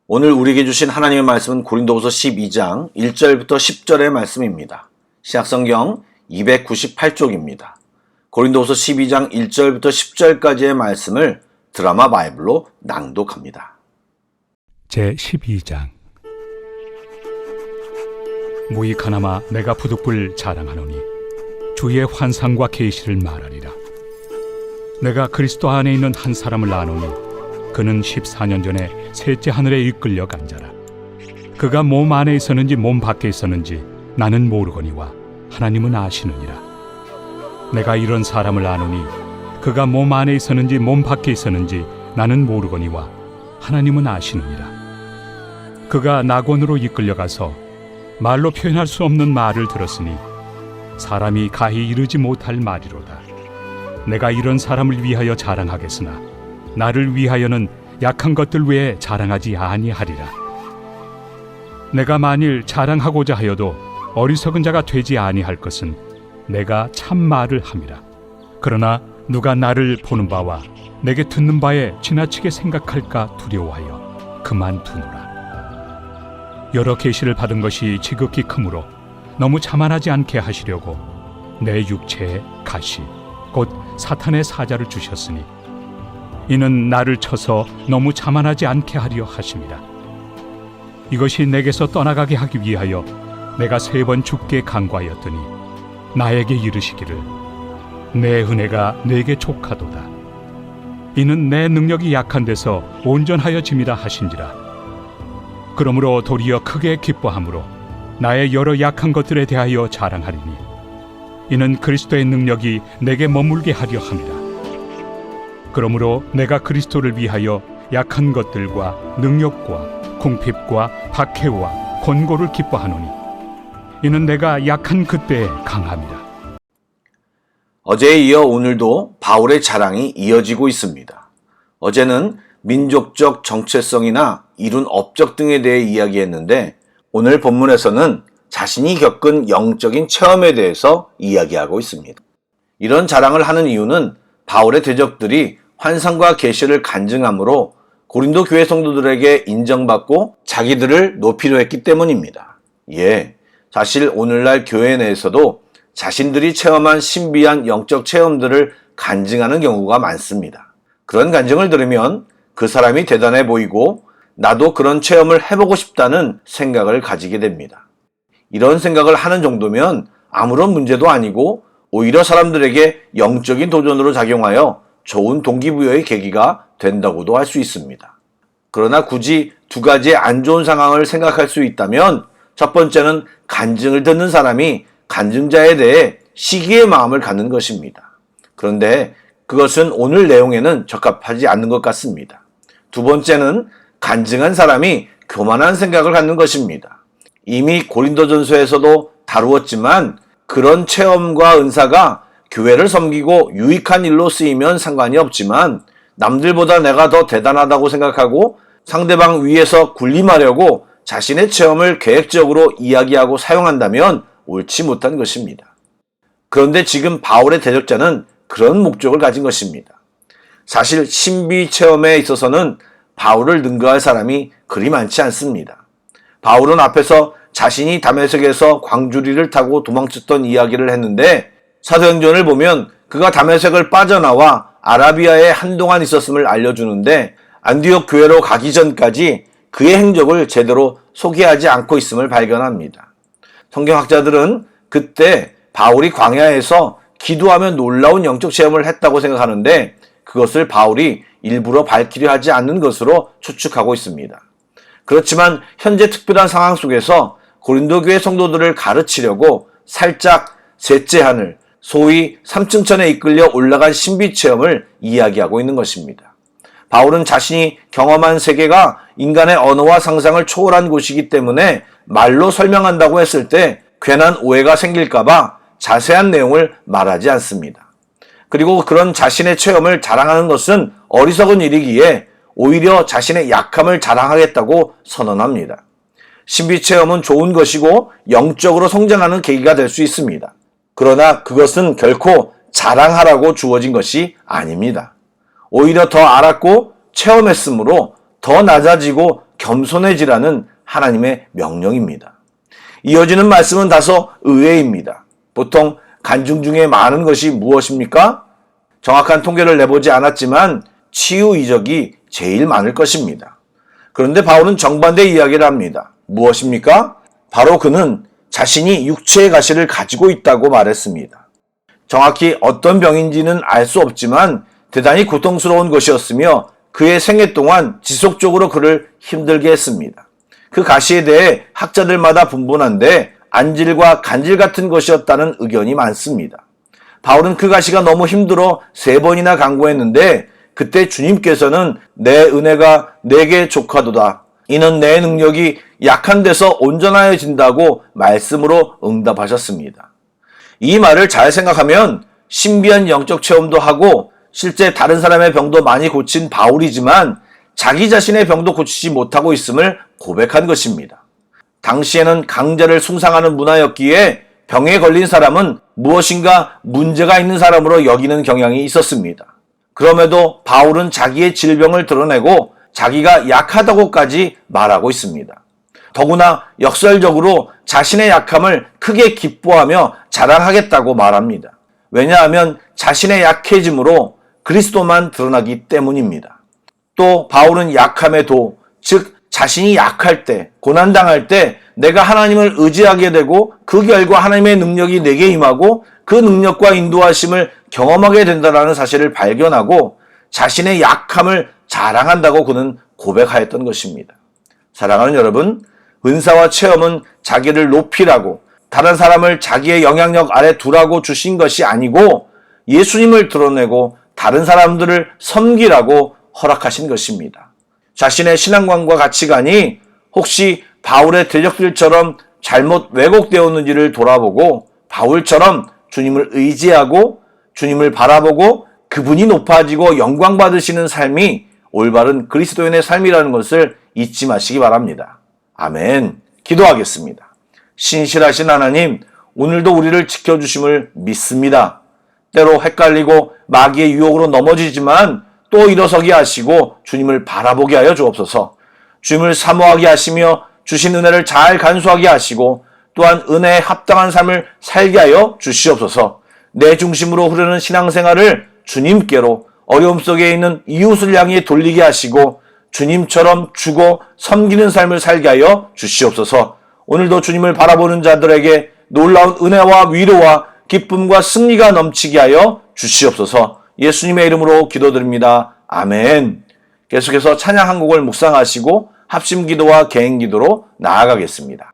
오늘 우리에게 주신 하나님의 말씀은 고린도후서 12장 1절부터 10절의 말씀입니다. 신약성경 298쪽입니다. 고린도후서 12장 1절부터 10절까지의 말씀을 드라마 바이블로 낭독합니다. 제12장. 무익하나마 내가 부득불 자랑하노니 주의 환상과 계시를 말하리라. 내가 그리스도 안에 있는 한 사람을 아노니 그는 14년 전에 셋째 하늘에 이끌려 간 자라. 그가 몸 안에 있었는지 몸 밖에 있었는지 나는 모르거니와 하나님은 아시느니라. 내가 이런 사람을 아노니 그가 몸 안에 있었는지 몸 밖에 있었는지 나는 모르거니와 하나님은 아시느니라. 그가 낙원으로 이끌려가서 말로 표현할 수 없는 말을 들었으니 사람이 가히 이르지 못할 말이로다. 내가 이런 사람을 위하여 자랑하겠으나 나를 위하여는 약한 것들 외에 자랑하지 아니하리라. 내가 만일 자랑하고자 하여도 어리석은 자가 되지 아니할 것은 내가 참 말을 함이라. 그러나 누가 나를 보는 바와 내게 듣는 바에 지나치게 생각할까 두려워하여 그만두노라. 여러 계시를 받은 것이 지극히 크므로 너무 자만하지 않게 하시려고 내 육체에 가시 곧 사탄의 사자를 주셨으니 이는 나를 쳐서 너무 자만하지 않게 하려 하심이라. 이것이 내게서 떠나가게 하기 위하여 내가 3번 주께 간구하였더니 나에게 이르시기를 내 은혜가 내게 족하도다. 이는 내 능력이 약한 데서 온전하여 짐이라 하신지라. 그러므로 도리어 크게 기뻐함으로 나의 여러 약한 것들에 대하여 자랑하리니 이는 그리스도의 능력이 내게 머물게 하려 함이라. 그러므로 내가 그리스도를 위하여 약한 것들과 능력과 궁핍과 박해와 권고를 기뻐하노니 이는 내가 약한 그때에 강함이라. 어제에 이어 오늘도 바울의 자랑이 이어지고 있습니다. 어제는 민족적 정체성이나 이룬 업적 등에 대해 이야기했는데 오늘 본문에서는 자신이 겪은 영적인 체험에 대해서 이야기하고 있습니다. 이런 자랑을 하는 이유는 바울의 대적들이 환상과 계시를 간증함으로 고린도 교회 성도들에게 인정받고 자기들을 높이려 했기 때문입니다. 사실 오늘날 교회 내에서도 자신들이 체험한 신비한 영적 체험들을 간증하는 경우가 많습니다. 그런 간증을 들으면 그 사람이 대단해 보이고 나도 그런 체험을 해보고 싶다는 생각을 가지게 됩니다. 이런 생각을 하는 정도면 아무런 문제도 아니고 오히려 사람들에게 영적인 도전으로 작용하여 좋은 동기부여의 계기가 된다고도 할 수 있습니다. 그러나 굳이 두 가지의 안 좋은 상황을 생각할 수 있다면 첫 번째는 간증을 듣는 사람이 간증자에 대해 시기의 마음을 갖는 것입니다. 그런데 그것은 오늘 내용에는 적합하지 않는 것 같습니다. 두 번째는 간증한 사람이 교만한 생각을 갖는 것입니다. 이미 고린도전서에서도 다루었지만 그런 체험과 은사가 교회를 섬기고 유익한 일로 쓰이면 상관이 없지만 남들보다 내가 더 대단하다고 생각하고 상대방 위에서 군림하려고 자신의 체험을 계획적으로 이야기하고 사용한다면 옳지 못한 것입니다. 그런데 지금 바울의 대적자는 그런 목적을 가진 것입니다. 사실 신비 체험에 있어서는 바울을 능가할 사람이 그리 많지 않습니다. 바울은 앞에서 자신이 다메섹에서 광주리를 타고 도망쳤던 이야기를 했는데 사도행전을 보면 그가 다메섹을 빠져나와 아라비아에 한동안 있었음을 알려주는데 안디옥 교회로 가기 전까지 그의 행적을 제대로 소개하지 않고 있음을 발견합니다. 성경학자들은 그때 바울이 광야에서 기도하며 놀라운 영적 체험을 했다고 생각하는데 그것을 바울이 일부러 밝히려 하지 않는 것으로 추측하고 있습니다. 그렇지만 현재 특별한 상황 속에서 고린도 교회 성도들을 가르치려고 살짝 셋째 하늘, 소위 3층천에 이끌려 올라간 신비 체험을 이야기하고 있는 것입니다. 바울은 자신이 경험한 세계가 인간의 언어와 상상을 초월한 곳이기 때문에 말로 설명한다고 했을 때 괜한 오해가 생길까봐 자세한 내용을 말하지 않습니다. 그리고 그런 자신의 체험을 자랑하는 것은 어리석은 일이기에 오히려 자신의 약함을 자랑하겠다고 선언합니다. 신비 체험은 좋은 것이고 영적으로 성장하는 계기가 될 수 있습니다. 그러나 그것은 결코 자랑하라고 주어진 것이 아닙니다. 오히려 더 알았고 체험했으므로 더 낮아지고 겸손해지라는 하나님의 명령입니다. 이어지는 말씀은 다소 의외입니다. 보통 간증 중에 많은 것이 무엇입니까? 정확한 통계를 내보지 않았지만 치유 이적이 제일 많을 것입니다. 그런데 바울은 정반대 이야기를 합니다. 무엇입니까? 바로 그는 자신이 육체의 가시를 가지고 있다고 말했습니다. 정확히 어떤 병인지는 알 수 없지만 대단히 고통스러운 것이었으며 그의 생애 동안 지속적으로 그를 힘들게 했습니다. 그 가시에 대해 학자들마다 분분한데 안질과 간질 같은 것이었다는 의견이 많습니다. 바울은 그 가시가 너무 힘들어 3번이나 간구했는데 그때 주님께서는 내 은혜가 내게 족하도다. 이는 내 능력이 약한 데서 온전하여진다고 말씀으로 응답하셨습니다. 이 말을 잘 생각하면 신비한 영적 체험도 하고 실제 다른 사람의 병도 많이 고친 바울이지만 자기 자신의 병도 고치지 못하고 있음을 고백한 것입니다. 당시에는 강자를 숭상하는 문화였기에 병에 걸린 사람은 무엇인가 문제가 있는 사람으로 여기는 경향이 있었습니다. 그럼에도 바울은 자기의 질병을 드러내고 자기가 약하다고까지 말하고 있습니다. 더구나 역설적으로 자신의 약함을 크게 기뻐하며 자랑하겠다고 말합니다. 왜냐하면 자신의 약해짐으로 그리스도만 드러나기 때문입니다. 또 바울은 약함의 도, 즉 자신이 약할 때, 고난당할 때 내가 하나님을 의지하게 되고 그 결과 하나님의 능력이 내게 임하고 그 능력과 인도하심을 경험하게 된다는 사실을 발견하고 자신의 약함을 자랑한다고 그는 고백하였던 것입니다. 사랑하는 여러분, 은사와 체험은 자기를 높이라고 다른 사람을 자기의 영향력 아래 두라고 주신 것이 아니고 예수님을 드러내고 다른 사람들을 섬기라고 허락하신 것입니다. 자신의 신앙관과 가치관이 혹시 바울의 대적들처럼 잘못 왜곡되었는지를 돌아보고 바울처럼 주님을 의지하고 주님을 바라보고 그분이 높아지고 영광 받으시는 삶이 올바른 그리스도인의 삶이라는 것을 잊지 마시기 바랍니다. 아멘. 기도하겠습니다. 신실하신 하나님, 오늘도 우리를 지켜주심을 믿습니다. 때로 헷갈리고 마귀의 유혹으로 넘어지지만 또 일어서게 하시고 주님을 바라보게 하여 주옵소서. 주님을 사모하게 하시며 주신 은혜를 잘 간수하게 하시고 또한 은혜에 합당한 삶을 살게 하여 주시옵소서. 내 중심으로 흐르는 신앙생활을 주님께로 어려움 속에 있는 이웃을 향해 돌리게 하시고 주님처럼 주고 섬기는 삶을 살게 하여 주시옵소서. 오늘도 주님을 바라보는 자들에게 놀라운 은혜와 위로와 기쁨과 승리가 넘치게 하여 주시옵소서. 예수님의 이름으로 기도드립니다. 아멘. 계속해서 찬양 한 곡을 묵상하시고 합심기도와 개인기도로 나아가겠습니다.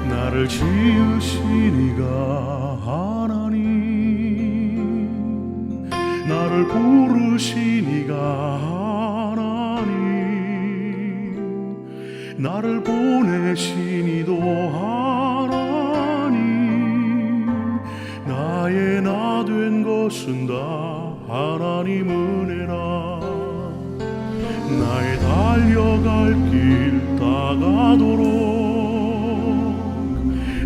나를 지으신 이가 하나님, 나를 부르신 이가 하나님, 나를 보내신 이도 하나님, 나의 나 된 것은 다 하나님 은혜라. 나의 달려갈 길 다가도록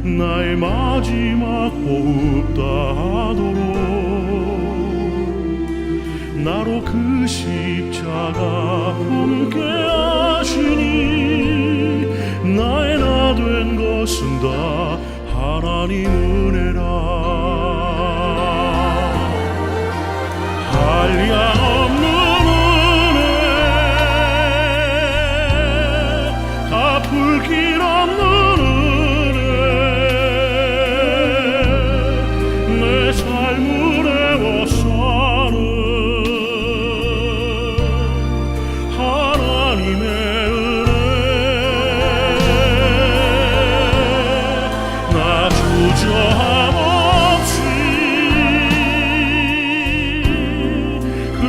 나의 마지막 호흡 다하도록 나로 그 십자가 함께 하시니 나의 나 된 것은 다 하나님 은혜라. 한량없는 은혜, 갚을 길 없는 주저함 없이 그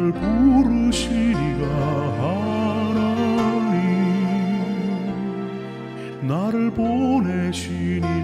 나를 부르시니가 하나님 나를 보내시니